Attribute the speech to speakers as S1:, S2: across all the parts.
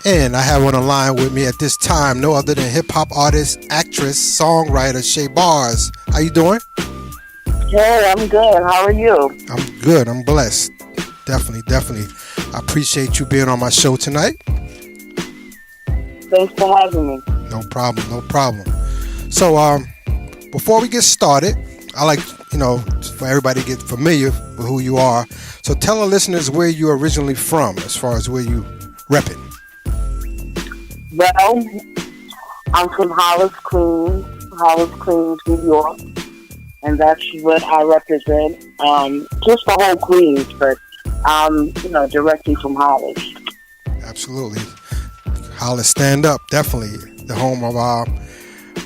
S1: And I have on the line with me at this time no other than hip hop artist, actress, songwriter Shea Barz. How you doing?
S2: Hey, I'm good. How are you?
S1: I'm good. I'm blessed. Definitely. I appreciate you being on my show tonight.
S2: Thanks for having me.
S1: No problem. So, before we get started, I like, for everybody to get familiar with who you are. So tell the listeners where you're originally from as far as where you rep it.
S2: Well, I'm from Hollis, Queens, New York, and that's what I represent. Just the whole Queens, but directly from Hollis.
S1: Absolutely. Hollis stand up, definitely the home of our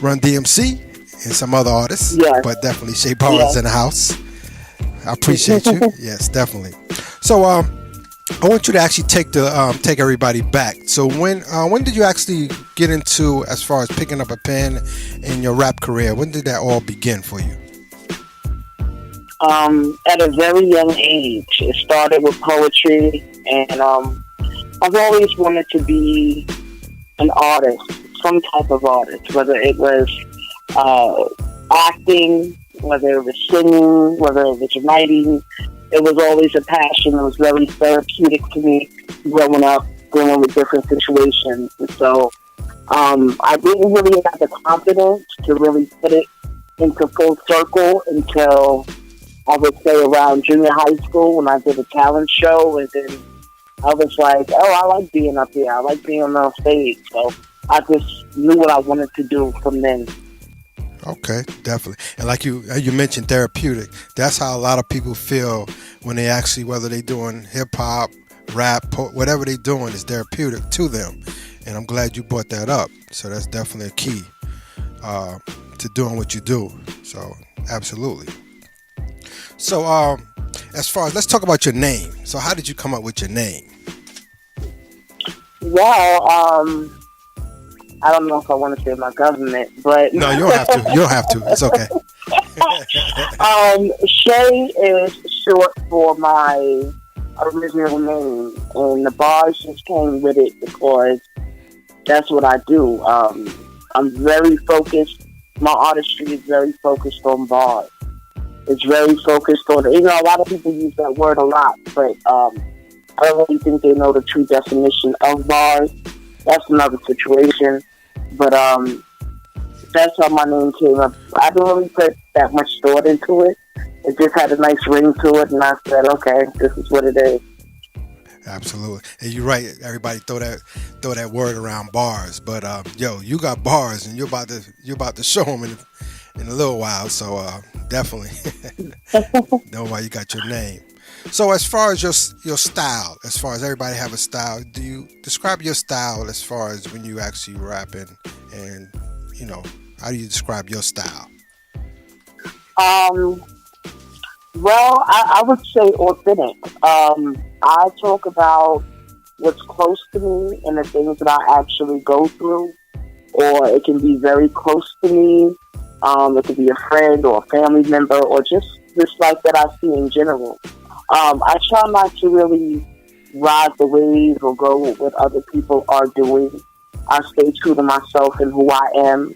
S1: Run DMC and some other artists.
S2: Yes.
S1: But definitely Shea Barz
S2: Yes.
S1: in the house. I appreciate you. Yes, definitely. So I want you to actually take everybody back. So when did you actually get into as far as picking up a pen in your rap career? When did that all begin for you?
S2: At a very young age. It started with poetry, and I've always wanted to be an artist, some type of artist, whether it was acting, whether it was singing, whether it was writing. It was always a passion. It was very therapeutic to me growing up, dealing with different situations. And so I didn't really have the confidence to really put it into full circle until I would say around junior high school when I did a talent show. And then I was like, I like being up here. I like being on stage. So I just knew what I wanted to do from then.
S1: Okay, definitely. And like you mentioned, therapeutic. That's how a lot of people feel when they actually, whether they're doing hip hop, rap, whatever they're doing is therapeutic to them. And I'm glad you brought that up. So that's definitely a key to doing what you do. So absolutely. So as far as, let's talk about your name. So how did you come up with your name?
S2: Well, I don't know if I want to say my government, but
S1: no, you don't have to. You don't have to. It's okay.
S2: Shea is short for my original name, and the bars just came with it because that's what I do. I'm very focused. My artistry is very focused on bars. It's very focused on, a lot of people use that word a lot, but I don't really think they know the true definition of bars. That's another situation. But that's how my name came up. I didn't really put that much thought into it. It just had a nice ring to it, and I said, okay, this is what it is.
S1: Absolutely. And you're right. Everybody throw that word around, bars. But you got bars, and you're about to show them in a little while. So definitely know why you got your name. So as far as your style, as far as everybody have a style, do you describe your style as far as when you actually rapping, and how do you describe your style?
S2: Well, I would say authentic. I talk about what's close to me and the things that I actually go through, or it can be very close to me. It could be a friend or a family member, or just life that I see in general. I try not to really ride the wave or go with what other people are doing. I stay true to myself and who I am,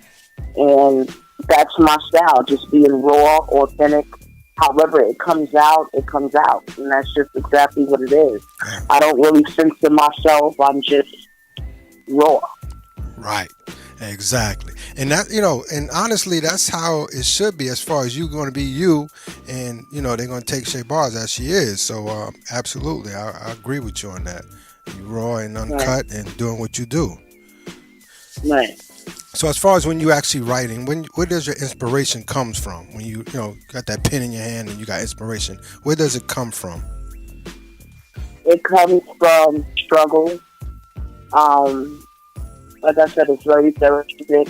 S2: and that's my style, just being raw, authentic. However it comes out, and that's just exactly what it is. I don't really censor myself. I'm just raw.
S1: Right. Exactly. And that, and honestly, that's how it should be as far as you going to be you, and, they're going to take Shea Barz as she is. So, absolutely. I agree with you on that. You raw and uncut, and doing what you do.
S2: Right.
S1: So as far as when you actually writing, where does your inspiration comes from? When you got that pen in your hand and you got inspiration, where does it come from?
S2: It comes from struggle. Like I said, it's very therapeutic.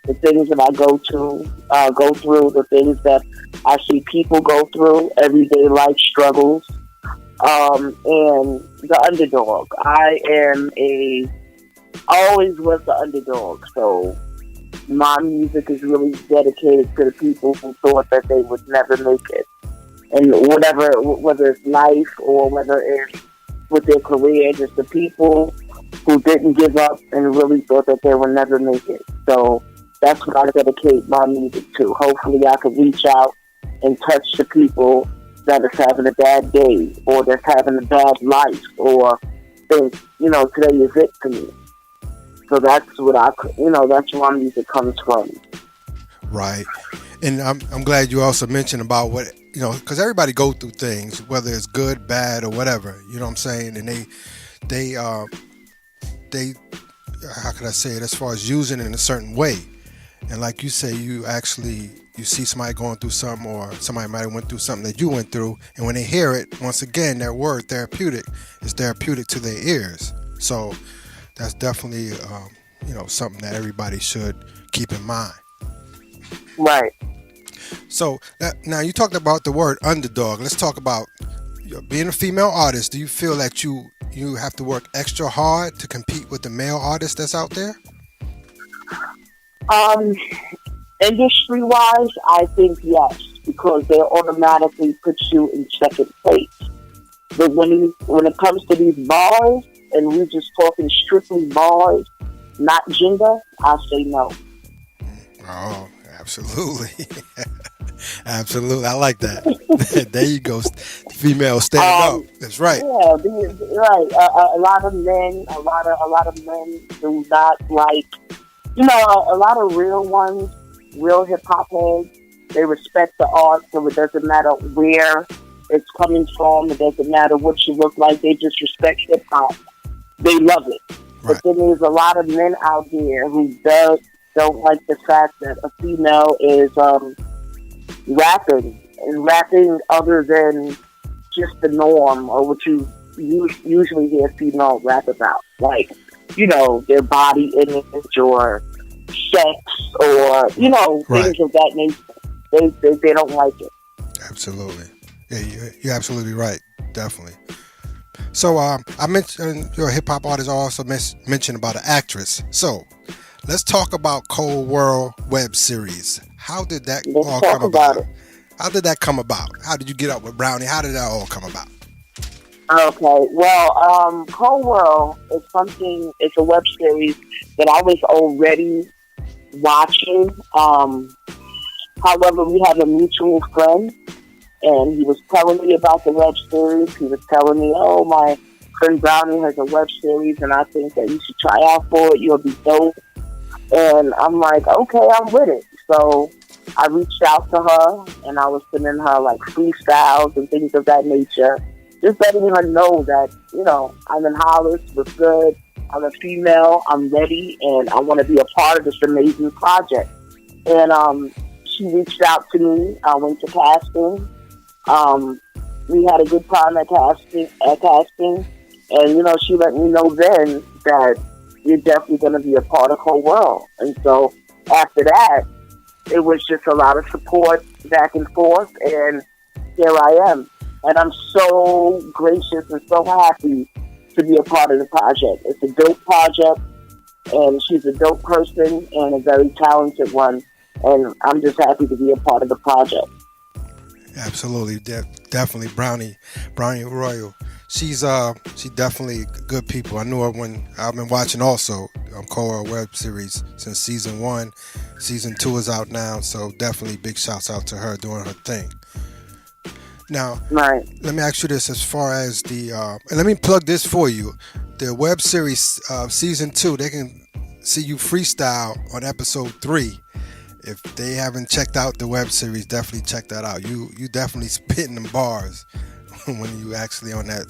S2: The things that I go through, the things that I see people go through, everyday life struggles, and the underdog. I always was the underdog, so my music is really dedicated to the people who thought that they would never make it. And whether it's life or whether it's with their career, just the people who didn't give up and really thought that they would never make it. So that's what I dedicate my music to. Hopefully I can reach out and touch the people that is having a bad day or that's having a bad life or think, today is it to me. So that's what that's where my music comes from.
S1: Right. And I'm glad you also mentioned about what, because everybody go through things, whether it's good, bad, or whatever, you know what I'm saying? And they, how could I say it, as far as using it in a certain way. And like you say, you see somebody going through something, or somebody might have went through something that you went through, and when they hear it, once again, that word therapeutic is therapeutic to their ears. So that's definitely something that everybody should keep in mind.
S2: Right.
S1: So now you talked about the word underdog. Let's talk about being a female artist. Do you feel that you have to work extra hard to compete with the male artists that's out there?
S2: Industry wise, I think yes, because they automatically put you in second place. But when it comes to these bars, and we're just talking strictly bars, not gender, I say no.
S1: Oh, absolutely. Absolutely. I like that. There you go. Female stand up. That's right.
S2: Yeah, right. A lot of men do not like, a lot of real ones, real hip hop heads, they respect the art, so it doesn't matter where it's coming from, it doesn't matter what you look like, they just respect hip hop. They love it. Right. But then there's a lot of men out there who don't like the fact that a female is rapping other than just the norm or what you usually hear female rap about, like their body image or sex or things of that nature. They don't like it.
S1: Absolutely. Yeah, you're absolutely right. Definitely. So I mentioned you're a hip hop artist. I also mentioned about an actress. So let's talk about Cold World web series. How did that all come about? How did that come about? How did you get up with Brownie? How did that all come about?
S2: Okay, well, Cold World is it's a web series that I was already watching. However, we have a mutual friend, and he was telling me about the web series. He was telling me, oh, my friend Brownie has a web series, and I think that you should try out for it. You'll be dope. And I'm like, okay, I'm with it. So I reached out to her, and I was sending her, like, freestyles and things of that nature. Just letting her know that, I'm in Hollis, was good, I'm a female, I'm ready, and I want to be a part of this amazing project. And she reached out to me. I went to casting. We had a good time at casting, and, she let me know then that you're definitely going to be a part of Cold World. And so after that, it was just a lot of support back and forth, and here I am. And I'm so gracious and so happy to be a part of the project. It's a dope project, and she's a dope person and a very talented one. And I'm just happy to be a part of the project.
S1: Absolutely, definitely, Brownie Royal. She's definitely good people. I knew her when I've been watching also Cold web series since season 1. Season 2 is out now, so definitely big shouts out to her doing her thing. Now,
S2: right.
S1: Let me ask you this: as far as the, and let me plug this for you, the web series season 2, they can see you freestyle on episode 3. If they haven't checked out the web series, definitely check that out. You definitely spitting them bars when you actually on that,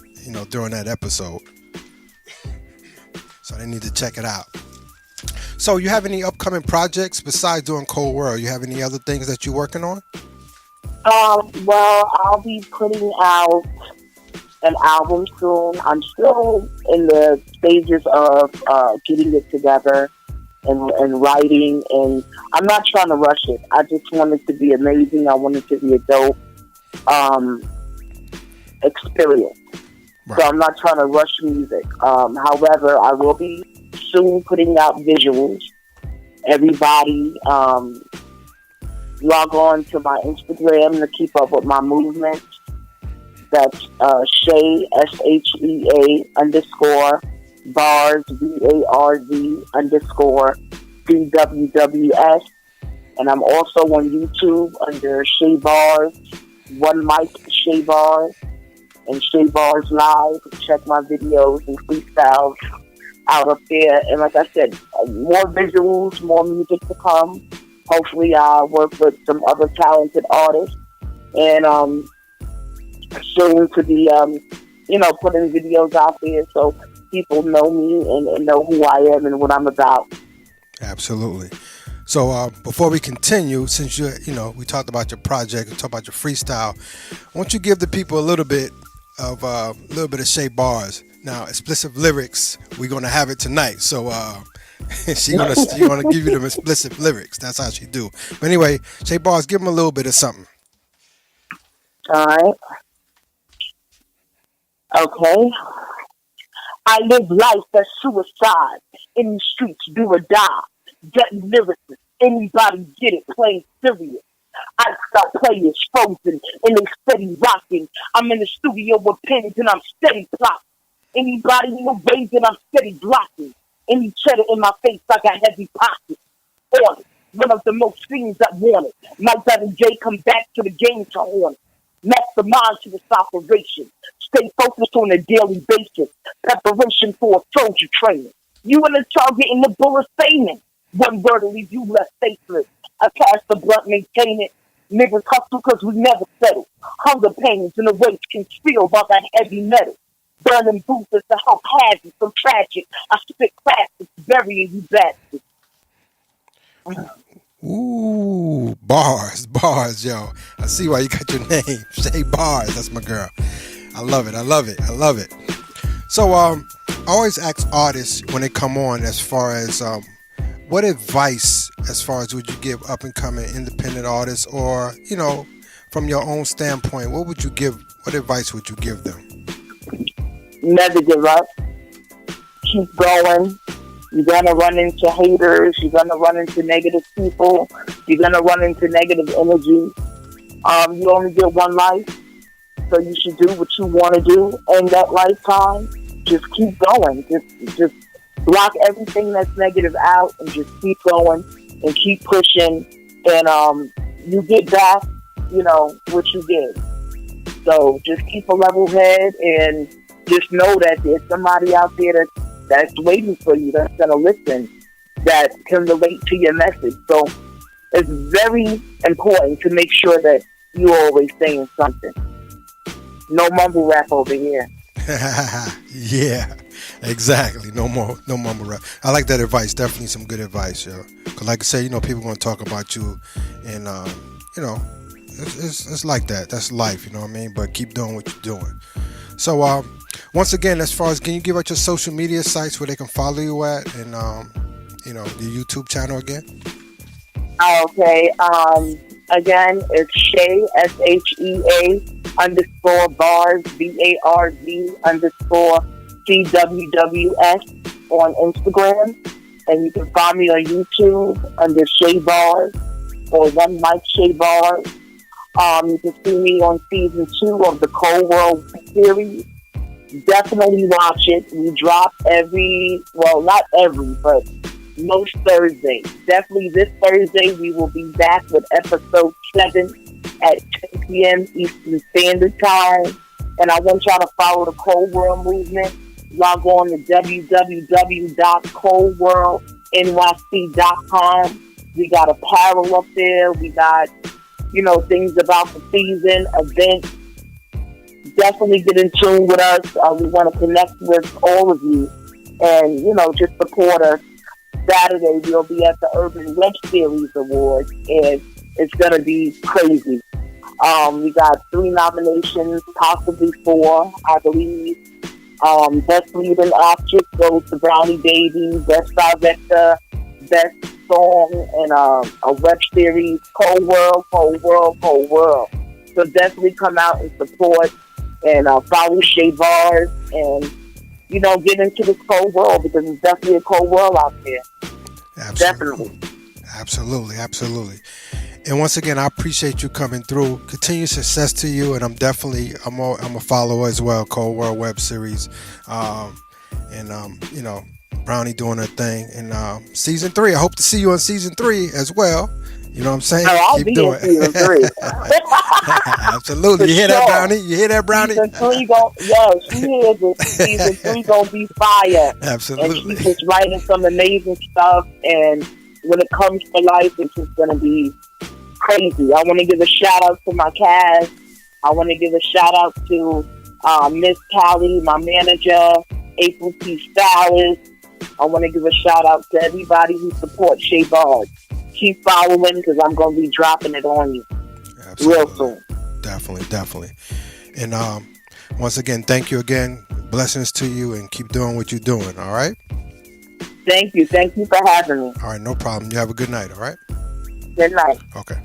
S1: during that episode. So they need to check it out. So you have any upcoming projects besides doing Cold World? You have any other things that you're working on?
S2: Well, I'll be putting out an album soon. I'm still in the stages of getting it together and writing, and I'm not trying to rush it. I just want it to be amazing. I want it to be a dope experience. Right. So I'm not trying to rush music. However, I will be soon putting out visuals. Everybody log on to my Instagram to keep up with my movements. That's Shea, SHEA _ Barz, BARZ underscore CWWS. And I'm also on YouTube under Shea Barz, One Mic Shea Barz, and Shea Barz Live. Check my videos and freestyles out up there. And like I said, more visuals, more music to come. Hopefully I'll work with some other talented artists. And soon to be, putting videos out there so people know me and know who I am and what I'm about.
S1: Absolutely. So before we continue, since we talked about your project, we talked about your freestyle, why don't you give the people a little bit of Shea Barz? Now, explicit lyrics, we're gonna have it tonight. So she gonna give you them explicit lyrics. That's how she do. But anyway, Shea Barz, give them a little bit of something.
S2: All right. Okay. I live life as suicide. In the streets, do or die. Getting lyricist. Anybody get it? Playing serious. I got players frozen and they steady rocking. I'm in the studio with pens and I'm steady plotting. Anybody in the ways and I'm steady blocking. Any cheddar in my face, I got heavy pockets. On it. One of the most things I wanted. Mike and Jay come back to the game to horn it. Mastermind to this operation. Stay focused on a daily basis. Preparation for a soldier training. You and the target in the bullet statement. One word will leave you left faceless. I pass the blunt, maintain it. Niggas hustle because we never settle. Hunger pains and the weight can feel by that heavy metal. Burning boosters to help hazards from tragic. I spit classics, burying you bastards.
S1: Ooh, bars, yo. I see why you got your name. Shea Barz, that's my girl. I love it. So, I always ask artists when they come on as far as, what advice, as far as would you give up and coming independent artists or, from your own standpoint, what advice would you give them?
S2: Never give up. Keep going. You're going to run into haters. You're going to run into negative people. You're going to run into negative energy. You only get one life, so you should do what you want to do in that lifetime. Just keep going. Just block everything that's negative out and just keep going and keep pushing. And you get back, what you did. So just keep a level head and just know that there's somebody out there that's waiting for you, that's going to listen, that can relate to your message. So it's very important to make sure that you're always saying something. No mumble rap over here.
S1: Yeah, exactly. No mumble rap. I like that advice. Definitely some good advice, yo. Because like I say, people going to talk about you and, it's like that. That's life, you know what I mean? But keep doing what you're doing. So, once again, as far as, can you give out your social media sites where they can follow you at and, the YouTube channel again?
S2: Okay. Again, it's Shea, SHEA _ Barz, BARZ _ CWWS on Instagram. And you can find me on YouTube under Shea Barz or One Mic Shea Barz. You can see me on season 2 of the Cold World series. Definitely watch it. We drop not every, but most Thursdays. Definitely this Thursday we will be back with episode 7 at 10 p.m. Eastern Standard Time. And I want y'all to follow the Cold World movement. Log on to www.coldworldnyc.com. We got apparel up there. We got, things about the season, events. Definitely get in tune with us. We want to connect with all of you and, just support us. Saturday, we'll be at the Urban Web Series Awards, and it's going to be crazy. We got 3 nominations, possibly 4, I believe. Best Leading Actress goes to Brownie Baby, Best Director, Best Song, and a web series, Cold World. So definitely come out and support and follow Shea Barz and, get into this cold world because it's definitely a cold world out there.
S1: Absolutely.
S2: Definitely.
S1: Absolutely. And once again, I appreciate you coming through. Continued success to you, and I'm a follower as well. Cold World Web Series. and Brownie doing her thing. And season 3, I hope to see you on season 3 as well. You know what I'm saying?
S2: Oh, I'll
S1: Keep
S2: be
S1: doing
S2: in season 3.
S1: Absolutely.
S2: For
S1: You hear that,
S2: sure.
S1: Brownie? You hear that, Brownie?
S2: Season 3 yes, she is it. Season 3 gonna be fire. And
S1: Absolutely.
S2: she's just writing some amazing stuff, and when it comes to life, it's just gonna be crazy. I want to give a shout out to my cast. I want to give a shout out to Miss Callie, my manager, April T. Stylist. I want to give a shout out to everybody who supports Shea Barz. Keep following because I'm going to be dropping it on you real
S1: Absolutely.
S2: soon.
S1: Definitely. Definitely. And once again, thank you again. Blessings to you, and keep doing what you're doing. All right.
S2: Thank you. Thank you for having me.
S1: All right. No problem. You have a good night. All right.
S2: Good night.
S1: Okay.